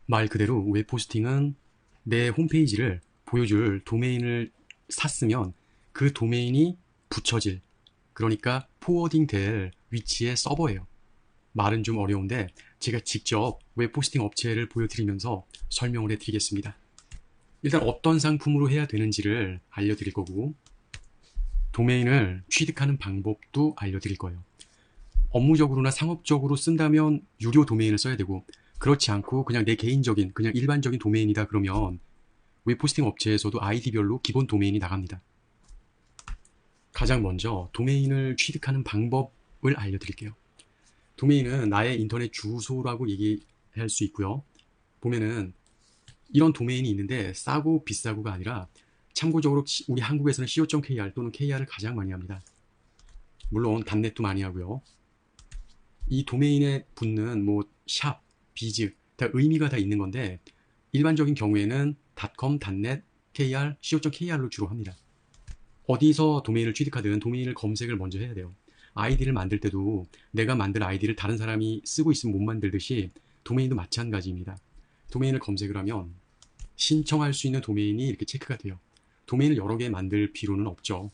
말 그대로 웹 호스팅은 내 홈페이지를 보여줄 도메인을 샀으면 그 도메인이 붙여질, 그러니까 포워딩 될 위치의 서버예요. 말은 좀 어려운데 제가 직접 웹 호스팅 업체를 보여드리면서 설명을 해드리겠습니다. 일단 어떤 상품으로 해야 되는지를 알려드릴 거고, 도메인을 취득하는 방법도 알려드릴 거예요. 업무적으로나 상업적으로 쓴다면 유료 도메인을 써야 되고, 그렇지 않고 그냥 내 개인적인, 그냥 일반적인 도메인이다 그러면 웹호스팅 업체에서도 아이디별로 기본 도메인이 나갑니다. 가장 먼저 도메인을 취득하는 방법을 알려드릴게요. 도메인은 나의 인터넷 주소라고 얘기할 수 있고요. 보면은 이런 도메인이 있는데 싸고 비싸고가 아니라, 참고적으로 우리 한국에서는 co.kr 또는 kr을 가장 많이 합니다. 물론 .net도 많이 하고요. 이 도메인에 붙는 뭐 샵, 비즈 다 의미가 다 있는 건데, 일반적인 경우에는 .com, .net, kr, co.kr로 주로 합니다. 어디서 도메인을 취득하든 도메인을 검색을 먼저 해야 돼요. 아이디를 만들 때도 내가 만든 아이디를 다른 사람이 쓰고 있으면 못 만들듯이 도메인도 마찬가지입니다. 도메인을 검색을 하면 신청할 수 있는 도메인이 이렇게 체크가 돼요. 도메인을 여러 개 만들 필요는 없죠.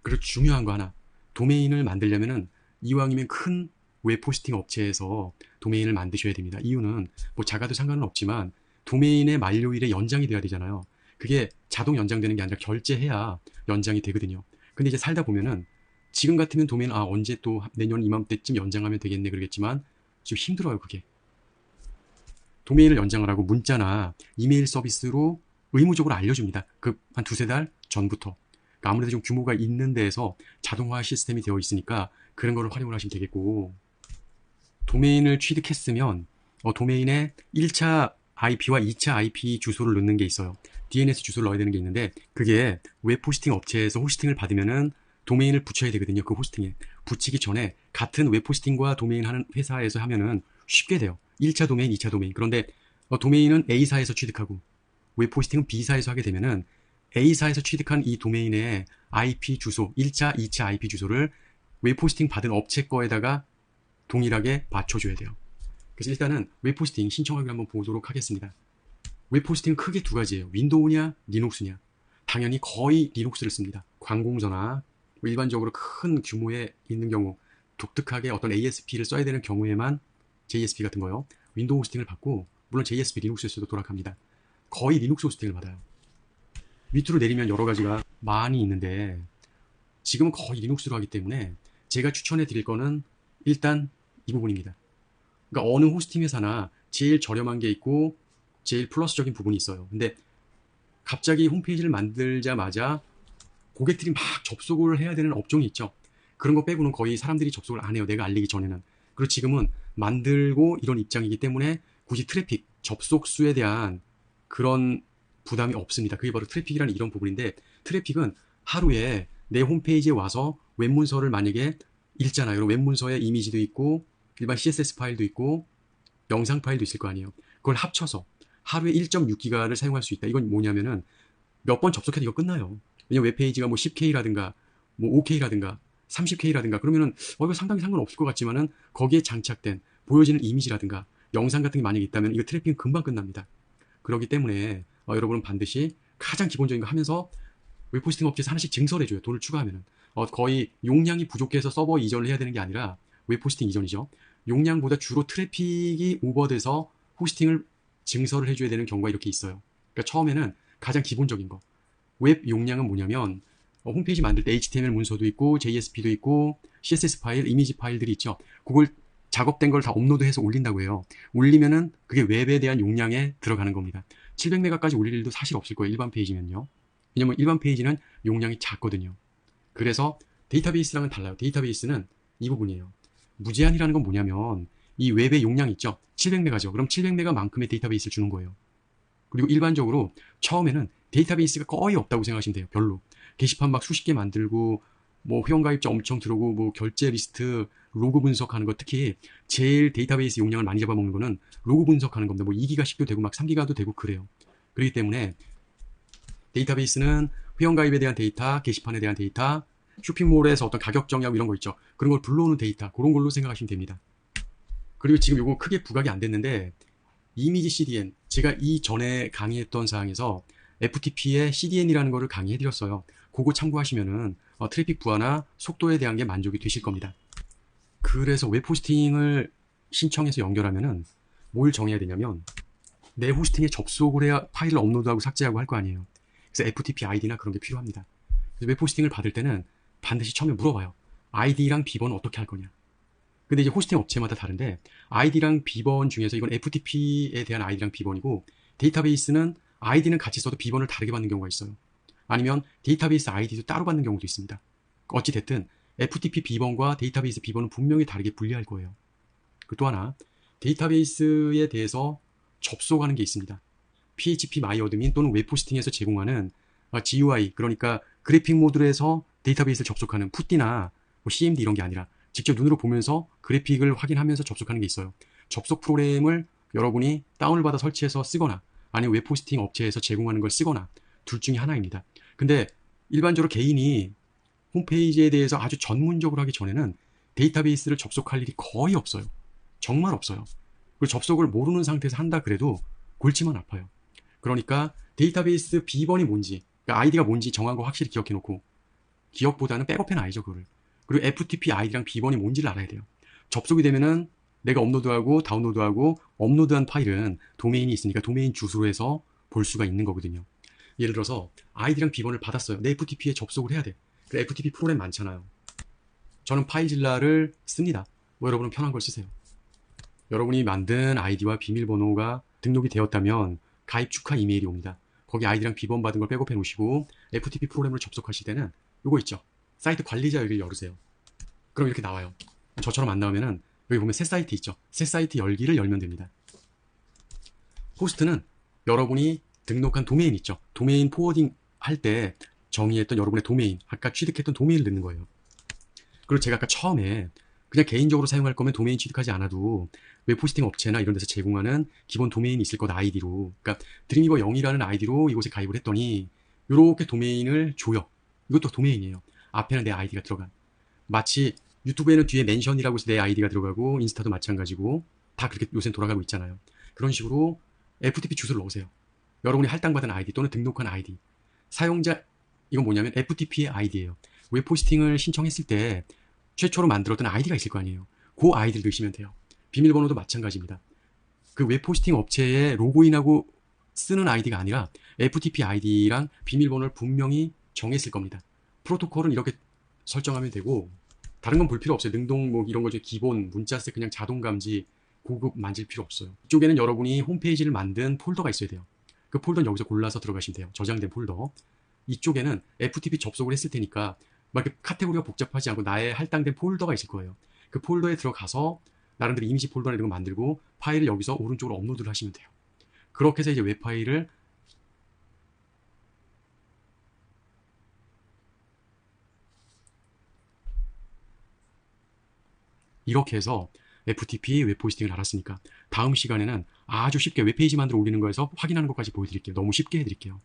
그리고 중요한 거 하나, 도메인을 만들려면은 이왕이면 큰 웹 호스팅 업체에서 도메인을 만드셔야 됩니다. 이유는 뭐 작아도 상관은 없지만 도메인의 만료일에 연장이 돼야 되잖아요. 그게 자동 연장되는 게 아니라 결제해야 연장이 되거든요. 근데 이제 살다 보면은 지금 같으면 도메인 언제 또 내년 이맘때쯤 연장하면 되겠네 그러겠지만 좀 힘들어요. 그게 도메인을 연장을 하고 문자나 이메일 서비스로 의무적으로 알려줍니다. 그 한 두세 달 전부터. 그러니까 아무래도 좀 규모가 있는 데에서 자동화 시스템이 되어 있으니까 그런 거를 활용을 하시면 되겠고, 도메인을 취득했으면 도메인에 1차 IP와 2차 IP 주소를 넣는 게 있어요. DNS 주소를 넣어야 되는 게 있는데, 그게 웹 호스팅 업체에서 호스팅을 받으면은 도메인을 붙여야 되거든요. 그 호스팅에 붙이기 전에 같은 웹 호스팅과 도메인 하는 회사에서 하면은 쉽게 돼요. 1차 도메인, 2차 도메인. 그런데 도메인은 A사에서 취득하고 웹 호스팅은 B사에서 하게 되면은 A사에서 취득한 이 도메인의 IP 주소, 1차, 2차 IP 주소를 웹 호스팅 받은 업체 거에다가 동일하게 맞춰줘야 돼요. 그래서 일단은 웹 호스팅 신청하기를 한번 보도록 하겠습니다. 웹 호스팅은 크게 두 가지예요. 윈도우냐, 리눅스냐. 당연히 거의 리눅스를 씁니다. 관공서나 일반적으로 큰 규모에 있는 경우, 독특하게 어떤 ASP를 써야 되는 경우에만 JSP 같은 거요. 윈도우 호스팅을 받고, 물론 JSP 리눅스에서도 돌아갑니다. 거의 리눅스 호스팅을 받아요. 밑으로 내리면 여러 가지가 많이 있는데 지금은 거의 리눅스로 하기 때문에 제가 추천해 드릴 거는 일단 이 부분입니다. 그러니까 어느 호스팅 회사나 제일 저렴한 게 있고 제일 플러스적인 부분이 있어요. 근데 갑자기 홈페이지를 만들자마자 고객들이 막 접속을 해야 되는 업종이 있죠. 그런 거 빼고는 거의 사람들이 접속을 안 해요. 내가 알리기 전에는. 그리고 지금은 만들고 이런 입장이기 때문에 굳이 트래픽, 접속 수에 대한 그런 부담이 없습니다. 그게 바로 트래픽이라는 이런 부분인데, 트래픽은 하루에 내 홈페이지에 와서 웹문서를 만약에 읽잖아요. 그럼 웹문서에 이미지도 있고 일반 CSS 파일도 있고 영상 파일도 있을 거 아니에요. 그걸 합쳐서 하루에 1.6기가를 사용할 수 있다. 이건 뭐냐면은 몇 번 접속해도 이거 끝나요. 왜냐면 웹페이지가 뭐 10K라든가 뭐 5K라든가 30K라든가 그러면은 이거 상당히 상관없을 것 같지만은 거기에 장착된 보여지는 이미지라든가 영상 같은 게 만약에 있다면 이거 트래픽은 금방 끝납니다. 그렇기 때문에 여러분은 반드시 가장 기본적인 거 하면서 웹호스팅 업체에서 하나씩 증설해줘요. 돈을 추가하면은. 거의 용량이 부족해서 서버 이전을 해야 되는 게 아니라 웹호스팅 이전이죠. 용량보다 주로 트래픽이 오버돼서 호스팅을 증설을 해줘야 되는 경우가 이렇게 있어요. 그러니까 처음에는 가장 기본적인 거. 웹 용량은 뭐냐면 홈페이지 만들 때 HTML 문서도 있고 JSP도 있고 CSS 파일, 이미지 파일들이 있죠. 그걸 작업된 걸 다 업로드해서 올린다고 해요. 올리면은 그게 웹에 대한 용량에 들어가는 겁니다. 700메가까지 올릴 일도 사실 없을 거예요. 일반 페이지면요. 왜냐면 일반 페이지는 용량이 작거든요. 그래서 데이터베이스랑은 달라요. 데이터베이스는 이 부분이에요. 무제한이라는 건 뭐냐면 이 웹의 용량 있죠. 700메가죠. 그럼 700메가만큼의 데이터베이스를 주는 거예요. 그리고 일반적으로 처음에는 데이터베이스가 거의 없다고 생각하시면 돼요. 별로. 게시판 막 수십 개 만들고 뭐 회원가입자 엄청 들어오고 뭐 결제 리스트 로그 분석하는 거, 특히 제일 데이터베이스 용량을 많이 잡아먹는 거는 로그 분석하는 겁니다. 뭐 2기가씩도 되고 막 3기가도 되고 그래요. 그렇기 때문에 데이터베이스는 회원가입에 대한 데이터, 게시판에 대한 데이터, 쇼핑몰에서 어떤 가격 정의하고 이런 거 있죠. 그런 걸 불러오는 데이터, 그런 걸로 생각하시면 됩니다. 그리고 지금 요거 크게 부각이 안 됐는데 이미지 CDN, 제가 이전에 강의했던 사항에서 FTP의 CDN이라는 거를 강의해드렸어요. 그거 참고하시면은 트래픽 부하나 속도에 대한 게 만족이 되실 겁니다. 그래서 웹 호스팅을 신청해서 연결하면은 뭘 정해야 되냐면 내 호스팅에 접속을 해야 파일을 업로드하고 삭제하고 할 거 아니에요. 그래서 FTP 아이디나 그런 게 필요합니다. 그래서 웹 호스팅을 받을 때는 반드시 처음에 물어봐요. 아이디랑 비번은 어떻게 할 거냐. 근데 이제 호스팅 업체마다 다른데 아이디랑 비번 중에서 이건 FTP에 대한 아이디랑 비번이고 데이터베이스는 아이디는 같이 써도 비번을 다르게 받는 경우가 있어요. 아니면 데이터베이스 아이디도 따로 받는 경우도 있습니다. 어찌됐든 FTP 비번과 데이터베이스 비번은 분명히 다르게 분리할 거예요. 그 또 하나 데이터베이스에 대해서 접속하는 게 있습니다. PHP 마이어드민 또는 웹호스팅에서 제공하는 GUI 그러니까 그래픽 모드로 해서 데이터베이스를 접속하는 푸띠나 CMD 이런 게 아니라 직접 눈으로 보면서 그래픽을 확인하면서 접속하는 게 있어요. 접속 프로그램을 여러분이 다운을 받아 설치해서 쓰거나 아니면 웹호스팅 업체에서 제공하는 걸 쓰거나 둘 중에 하나입니다. 근데 일반적으로 개인이 홈페이지에 대해서 아주 전문적으로 하기 전에는 데이터베이스를 접속할 일이 거의 없어요. 정말 없어요. 그리고 접속을 모르는 상태에서 한다 그래도 골치만 아파요. 그러니까 데이터베이스 비번이 뭔지, 그러니까 아이디가 뭔지 정한 거 확실히 기억해 놓고 기억보다는 백업해는 알죠, 그거를. 그리고 FTP 아이디랑 비번이 뭔지를 알아야 돼요. 접속이 되면은 내가 업로드하고 다운로드하고 업로드한 파일은 도메인이 있으니까 도메인 주소로 해서 볼 수가 있는 거거든요. 예를 들어서 아이디랑 비번을 받았어요. 내 FTP에 접속을 해야 돼. 그 FTP 프로그램 많잖아요. 저는 파일질라를 씁니다. 뭐 여러분은 편한 걸 쓰세요. 여러분이 만든 아이디와 비밀번호가 등록이 되었다면 가입 축하 이메일이 옵니다. 거기 아이디랑 비번 받은 걸 백업해 놓으시고 FTP 프로그램으로 접속하실 때는 요거 있죠. 사이트 관리자 여기를 열으세요. 그럼 이렇게 나와요. 저처럼 안 나오면은 여기 보면 새 사이트 있죠. 새 사이트 열기를 열면 됩니다. 호스트는 여러분이 등록한 도메인 있죠. 도메인 포워딩 할 때 정의했던 여러분의 도메인, 아까 취득했던 도메인을 넣는 거예요. 그리고 제가 아까 처음에 그냥 개인적으로 사용할 거면 도메인 취득하지 않아도 웹 호스팅 업체나 이런 데서 제공하는 기본 도메인이 있을 거다 아이디로. 그러니까 드림이버 0이라는 아이디로 이곳에 가입을 했더니 이렇게 도메인을 줘요. 이것도 도메인이에요. 앞에는 내 아이디가 들어간. 마치 유튜브에는 뒤에 멘션이라고 해서 내 아이디가 들어가고 인스타도 마찬가지고 다 그렇게 요새는 돌아가고 있잖아요. 그런 식으로 FTP 주소를 넣으세요. 여러분이 할당받은 아이디 또는 등록한 아이디. 사용자 이건 뭐냐면 FTP의 아이디예요. 웹 호스팅을 신청했을 때 최초로 만들었던 아이디가 있을 거 아니에요. 그 아이디를 넣으시면 돼요. 비밀번호도 마찬가지입니다. 그 웹 호스팅 업체에 로그인하고 쓰는 아이디가 아니라 FTP 아이디랑 비밀번호를 분명히 정했을 겁니다. 프로토콜은 이렇게 설정하면 되고 다른 건 볼 필요 없어요. 능동목 이런 거 중에 기본 문자세 그냥 자동 감지 고급 만질 필요 없어요. 이쪽에는 여러분이 홈페이지를 만든 폴더가 있어야 돼요. 그 폴더는 여기서 골라서 들어가시면 돼요. 저장된 폴더. 이쪽에는 FTP 접속을 했을 테니까 막 이렇게 카테고리가 복잡하지 않고 나의 할당된 폴더가 있을 거예요. 그 폴더에 들어가서 나름대로 이미지 폴더나 이런 거 만들고 파일을 여기서 오른쪽으로 업로드를 하시면 돼요. 그렇게 해서 이제 웹 파일을 이렇게 해서 FTP 웹 호스팅을 알았으니까 다음 시간에는 아주 쉽게 웹페이지 만들어 올리는 거에서 확인하는 것까지 보여드릴게요. 너무 쉽게 해드릴게요.